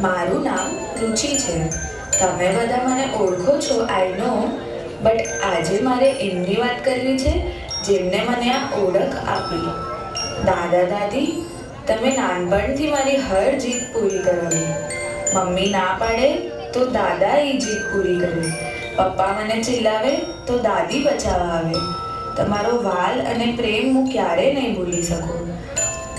મારું નામ રુચિ છે. તમે બધા મને ઓળખો છો, આઈ નો, બટ આજે મારે એમની વાત કરવી છે જેમને મને આ ઓળખ આપી. દાદા દાદી, તમે નાનપણથી મારી હર જીદ પૂરી કરાવી. મમ્મી ના પાડે તો દાદા એ જીદ પૂરી કરે. પપ્પા મને ચિલ્લાવે તો દાદી બચાવવા આવે. તમારો વાલ અને પ્રેમ હું ક્યારેય નહીં ભૂલી શકું.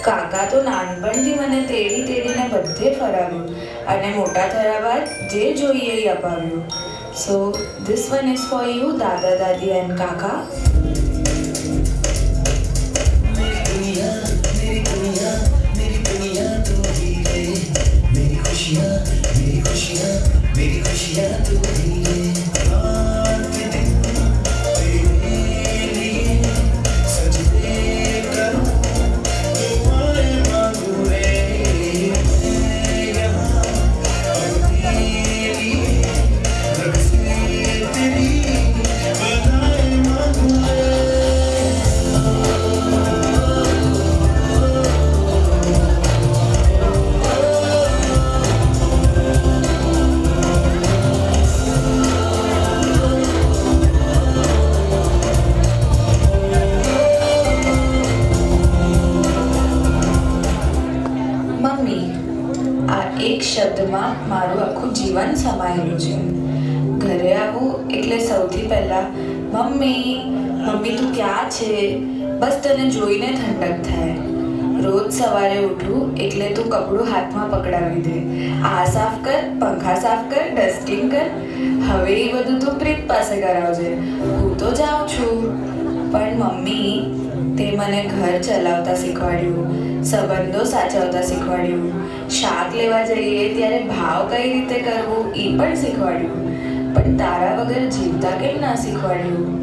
કાકા તો નાનપણથી મને તેડીને બધે ફરાવ્યું અને મોટા થયા બાદ જે જોઈએ એ અપાવ્યું. So this one is for you, દાદા દાદી એન્ડ કાકા. એક શબ્દમાં મારું આખું જીવન સમાયેલું છે. ઘરે આવું એટલે સૌથી પહેલાં મમ્મી, મમ્મી તું ક્યાં છે, બસ તને જોઈને ઠંડક થાય. રોજ સવારે ઉઠું એટલે તું કપડું હાથમાં પકડાવી દે. આ સાફ કર, પંખા સાફ કર, ડસ્ટિંગ કર. હવે એ બધું તું પ્રીત પાસે કરાવજે. હું તો જાઉં છું. પણ મમ્મી, તે મને ઘર ચલાવતા શીખવાડ્યું, સંબંધો સાચવતા શીખવાડ્યું, શાક લેવા જઈએ ત્યારે ભાવ કઈ રીતે કરવું એ પણ શીખવાડ્યું. પણ તારા વગર જીવતા કેમ ના શીખવાડ્યું?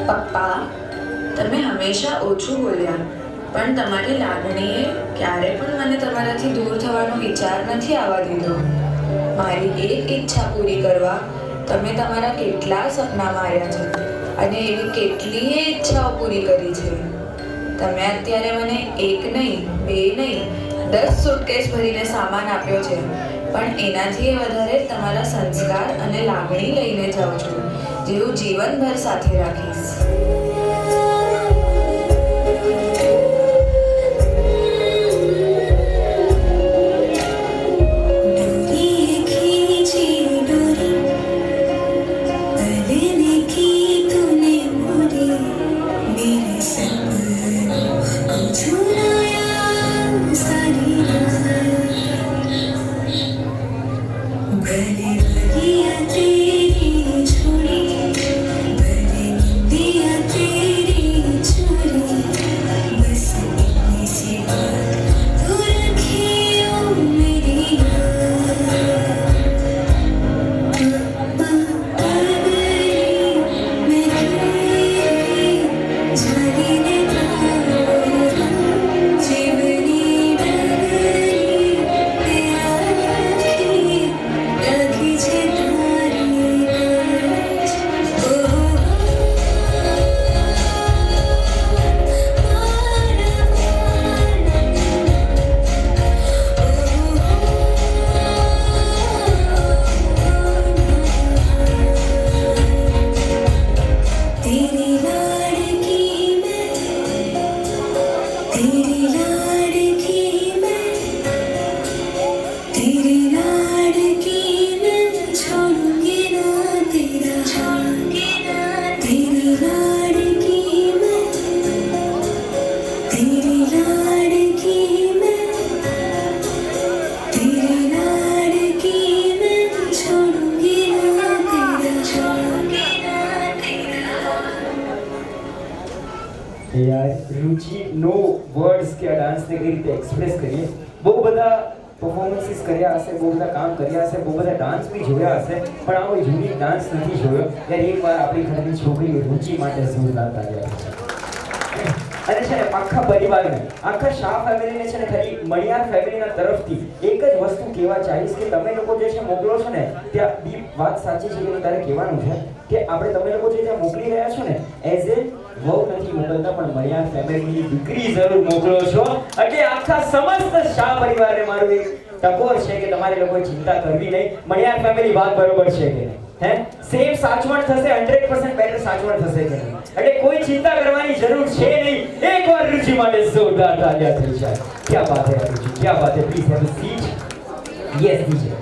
પપ્પા, તમે હંમેશા ઓછું બોલ્યા, પણ તમારી લાગણીએ ક્યારે પણ મને તમારાથી દૂર થવાનો વિચાર નથી આવવા દીધો. મારી એક ઈચ્છા પૂરી કરવા તમે તમારા કેટલા સપના માર્યા છે અને એવી કેટલીય ઈચ્છાઓ પૂરી કરી છે. તમે અત્યારે મને એક નહીં, બે નહીં, 10 સુટકેસ ભરીને સામાન આપ્યો છે, પણ એનાથી વધારે તમારા સંસ્કાર અને લાગણી લઈને જાઉં છું, જે હું જીવનભર સાથે રાખીશ. યાર રુચિ નો વર્ડ્સ કે આ ડાન્સને કઈ રીતે એક્સપ્રેસ કરીએ. બહુ બધા પરફોર્મન્સીસ કર્યા હશે, બહુ બધા કામ કર્યા હશે, બહુ બધા ડાન્સ બી જોયા હશે, પણ આવો યુનિક ડાન્સ નથી જોયો. યાર એકવાર આપણી ઘરની છોકરી રુચિ માટે જોરદાર તાળીઓ છે. અને છે ને આખા પરિવારને, આખા શાહ ફેમિલીને છે ને ખાલી મણિયાર ફેમિલીના તરફથી એક જ વસ્તુ કહેવા ચાહીશ કે તમે લોકો જે છે મોકલો છો ને ત્યાં ડીપ વાત સાચી છે કે તારે કહેવાનું છે કે આપણે તમે લોકો જે ત્યાં મોકલી રહ્યા છો ને એઝ એ વહુ નથી મોકલતા, પણ મણિયાર ફેમિલીની દીકરી જરૂર મોકલો છો. એટલે આખા સમસ્ત શાહ પરિવારને મારું એક ટકોર છે કે તમારે લોકોએ ચિંતા કરવી નહીં. મણિયાર ફેમિલી વાત બરોબર છે કે નહીં? હે સેમ સાચવણ થશે, 100% બેટર સાચવણ થશે કે નહીં? એટલે કોઈ ચિંતા કરવાની જરૂર છે નહીં. એકવાર રુચિ માટે જોરદાર તાળીઓ થઈ જાય. ક્યાં બાત હે રુચિ, ક્યાં બાત હે. Please have a seat. Yes DJ.